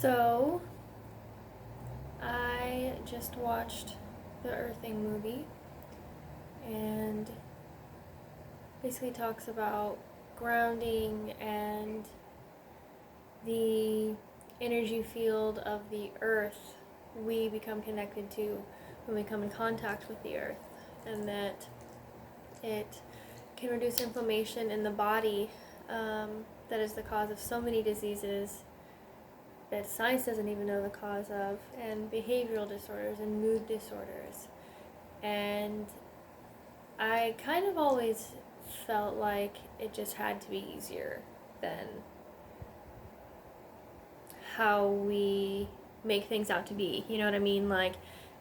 So, I just watched the Earthing movie and basically talks about grounding and the energy field of the earth we become connected to when we come in contact with the earth, and that it can reduce inflammation in the body, that is the cause of so many diseases that science doesn't even know the cause of, and behavioral disorders and mood disorders. And I kind of always felt like it just had to be easier than how we make things out to be. You know what I mean? Like,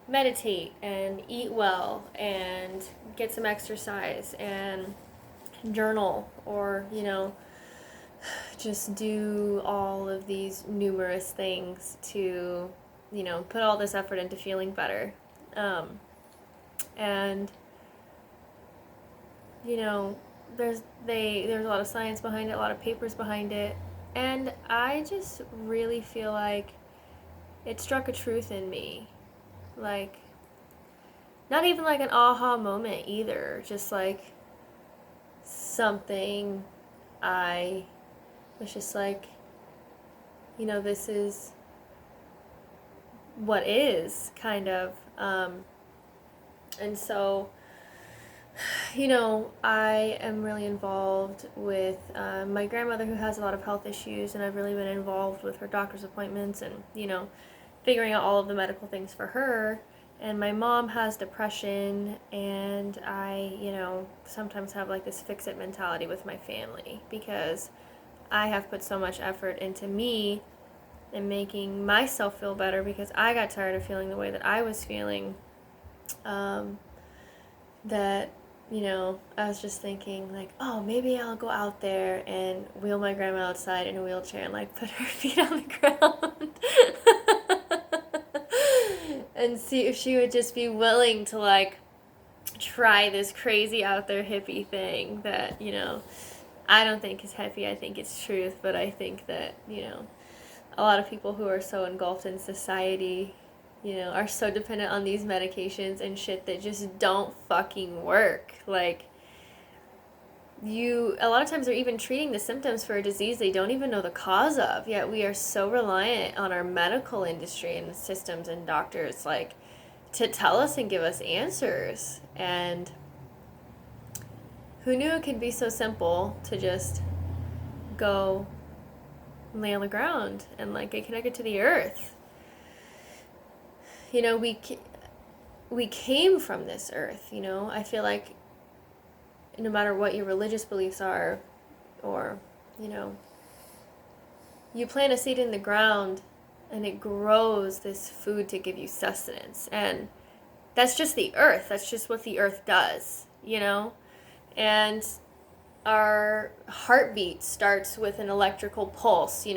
meditate and eat well and get some exercise and journal, or, just do all of these numerous things to, put all this effort into feeling better. And there's a lot of science behind it, a lot of papers behind it, and I just really feel like it struck a truth in me. Like, not even like an aha moment either, just like something I was just like, this is what is, kind of. And so, I am really involved with my grandmother, who has a lot of health issues, and I've really been involved with her doctor's appointments and, figuring out all of the medical things for her. And my mom has depression, and I, sometimes have like this fix it mentality with my family, because I have put so much effort into me and making myself feel better, because I got tired of feeling the way that I was feeling. That, I was just thinking, like, oh, maybe I'll go out there and wheel my grandma outside in a wheelchair and, like, put her feet on the ground. And see if she would just be willing to, like, try this crazy out there hippie thing that, I don't think is hippie. I think it's truth. But I think that, a lot of people who are so engulfed in society, are so dependent on these medications and shit that just don't fucking work. Like, a lot of times they're even treating the symptoms for a disease they don't even know the cause of, yet we are so reliant on our medical industry and systems and doctors, like, to tell us and give us answers. And who knew it could be so simple to just go lay on the ground and, like, get connected to the earth. We came from this earth. I feel like no matter what your religious beliefs are, or, you plant a seed in the ground and it grows this food to give you sustenance. And that's just the earth. That's just what the earth does, And our heartbeat starts with an electrical pulse,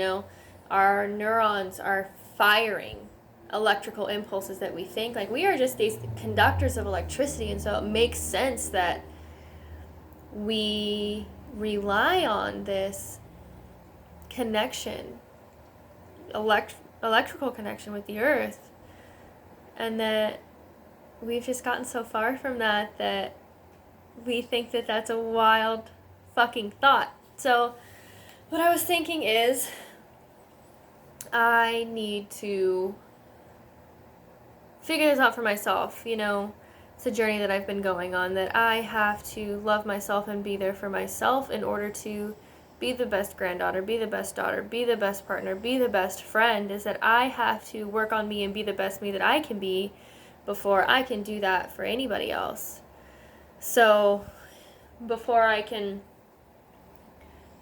Our neurons are firing electrical impulses that we think. Like, we are just these conductors of electricity, and so it makes sense that we rely on this connection, electrical connection with the earth, and that we've just gotten so far from that we think that that's a wild fucking thought. So what I was thinking is, I need to figure this out for myself. It's a journey that I've been going on, that I have to love myself and be there for myself in order to be the best granddaughter, be the best daughter, be the best partner, be the best friend. Is that I have to work on me and be the best me that I can be before I can do that for anybody else. So before I can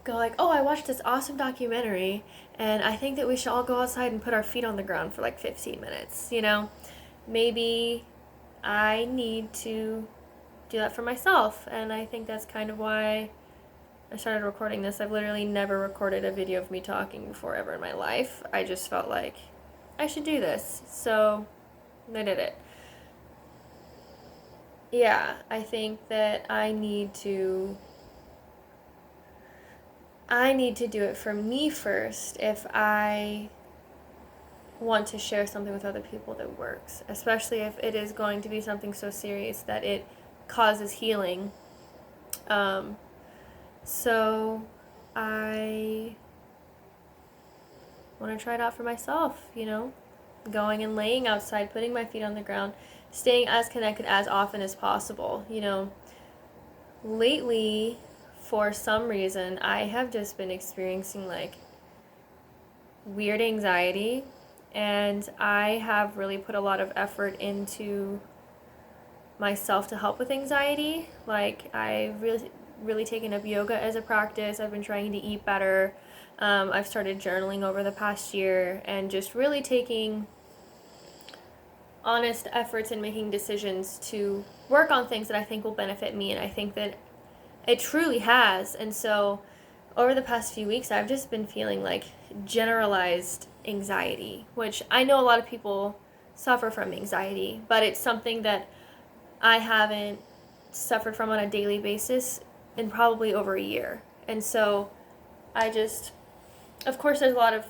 go like, oh, I watched this awesome documentary and I think that we should all go outside and put our feet on the ground for like 15 minutes, maybe I need to do that for myself. And I think that's kind of why I started recording this. I've literally never recorded a video of me talking before ever in my life. I just felt like I should do this. So I did it. Yeah, I think that I need to do it for me first if I want to share something with other people that works, especially if it is going to be something so serious that it causes healing. So I want to try it out for myself, going and laying outside, putting my feet on the ground, staying as connected as often as possible. Lately, for some reason, I have just been experiencing like weird anxiety, and I have really put a lot of effort into myself to help with anxiety. Like, I've really taken up yoga as a practice. I've been trying to eat better. I've started journaling over the past year, and just really taking honest efforts in making decisions to work on things that I think will benefit me, and I think that it truly has. And so over the past few weeks, I've just been feeling like generalized anxiety, which I know a lot of people suffer from anxiety, but it's something that I haven't suffered from on a daily basis in probably over a year. And so of course, there's a lot of,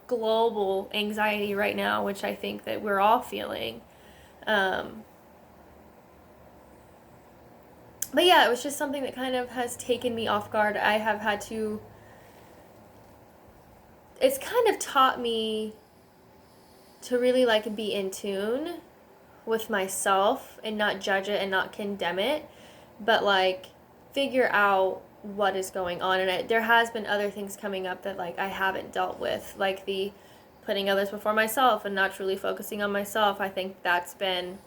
global anxiety right now, which I think that we're all feeling. But yeah, it was just something that kind of has taken me off guard. I have had to, it's kind of taught me to really like be in tune with myself and not judge it and not condemn it, but like figure out what is going on. And there has been other things coming up that like I haven't dealt with, like the putting others before myself and not truly focusing on myself. I think that's been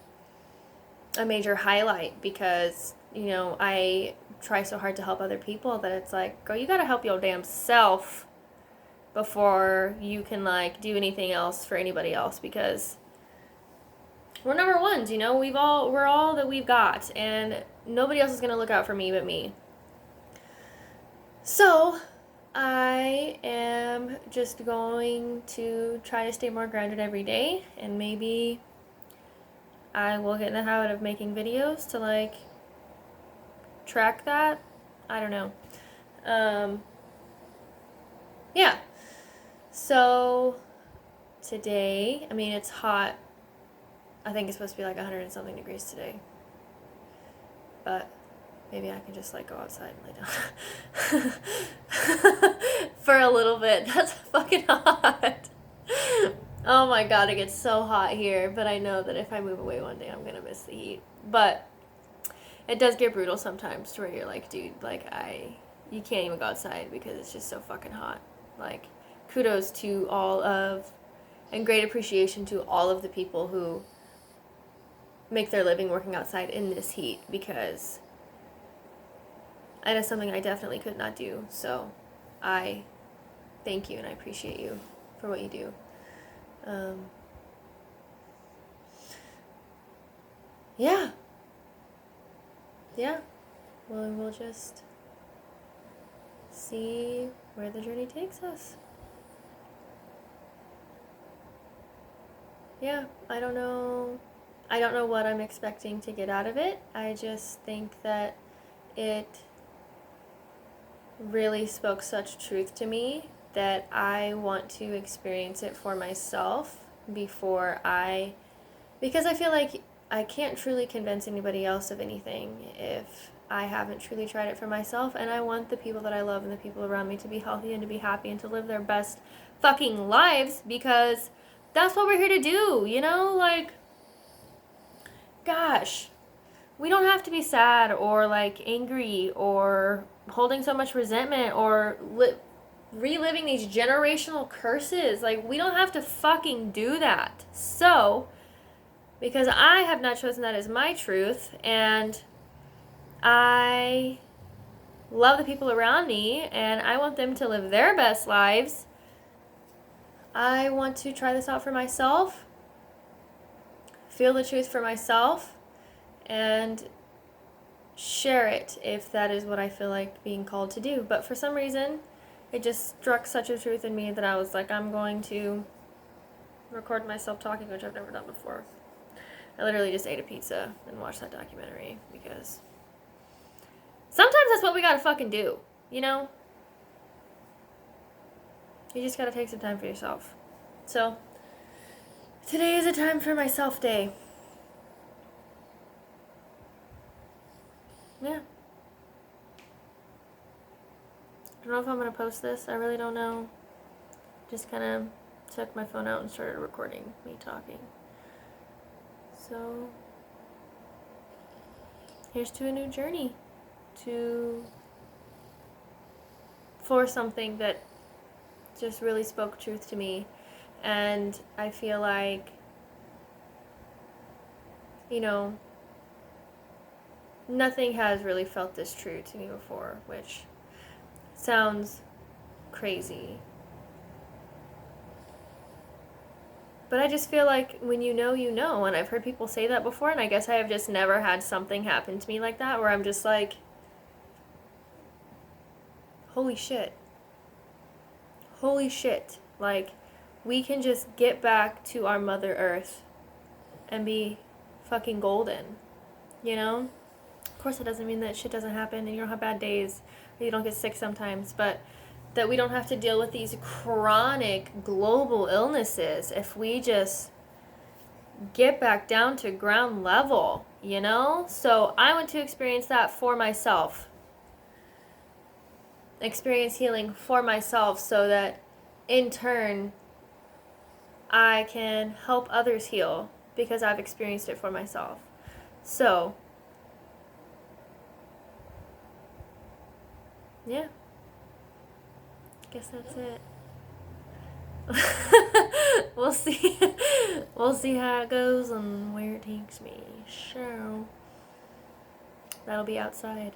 a major highlight because, I try so hard to help other people that it's like, girl, you gotta help your damn self before you can like do anything else for anybody else, because we're number ones, we're all that we've got, and nobody else is gonna look out for me but me. So I am just going to try to stay more grounded every day, and maybe I will get in the habit of making videos to like track that. I don't know. Yeah. So today, it's hot. I think it's supposed to be like 100 and something degrees today. But maybe I can just like go outside and lay down for a little bit. That's fucking hot. Oh my god, it gets so hot here, but I know that if I move away one day, I'm gonna miss the heat. But it does get brutal sometimes to where you're like, dude, like you can't even go outside because it's just so fucking hot. Like, kudos to and great appreciation to all of the people who make their living working outside in this heat, because that is something I definitely could not do. So I thank you and I appreciate you for what you do. Yeah. Well, we'll just see where the journey takes us. Yeah, I don't know what I'm expecting to get out of it. I just think that it really spoke such truth to me that I want to experience it for myself because I feel like I can't truly convince anybody else of anything if I haven't truly tried it for myself, and I want the people that I love and the people around me to be healthy and to be happy and to live their best fucking lives, because that's what we're here to do, like, gosh, we don't have to be sad or like angry or holding so much resentment or reliving these generational curses. Like, we don't have to fucking do that. So, because I have not chosen that as my truth, and I love the people around me, and I want them to live their best lives, I want to try this out for myself, feel the truth for myself, and share it if that is what I feel like being called to do. But for some reason, it just struck such a truth in me that I was like, I'm going to record myself talking, which I've never done before. I literally just ate a pizza and watched that documentary, because sometimes that's what we gotta fucking do, You just gotta take some time for yourself. So, Today is a time for myself day. Yeah. I don't know if I'm going to post this. I really don't know. Just kind of took my phone out and started recording me talking. So, here's to a new journey. For something that just really spoke truth to me. And I feel like, you know, nothing has really felt this true to me before, which sounds crazy. But I just feel like when you know, you know. And I've heard people say that before, and I guess I have just never had something happen to me like that where I'm just like, holy shit. Holy shit. Like, we can just get back to our Mother Earth and be fucking golden. You know? Of course, it doesn't mean that shit doesn't happen and you don't have bad days, that you don't get sick sometimes, but that we don't have to deal with these chronic global illnesses if we just get back down to ground level, you know? So I want to experience that for myself. Experience healing for myself so that in turn I can help others heal because I've experienced it for myself. So, yeah. Guess that's it. We'll see. We'll see how it goes and where it takes me. So, that'll be outside.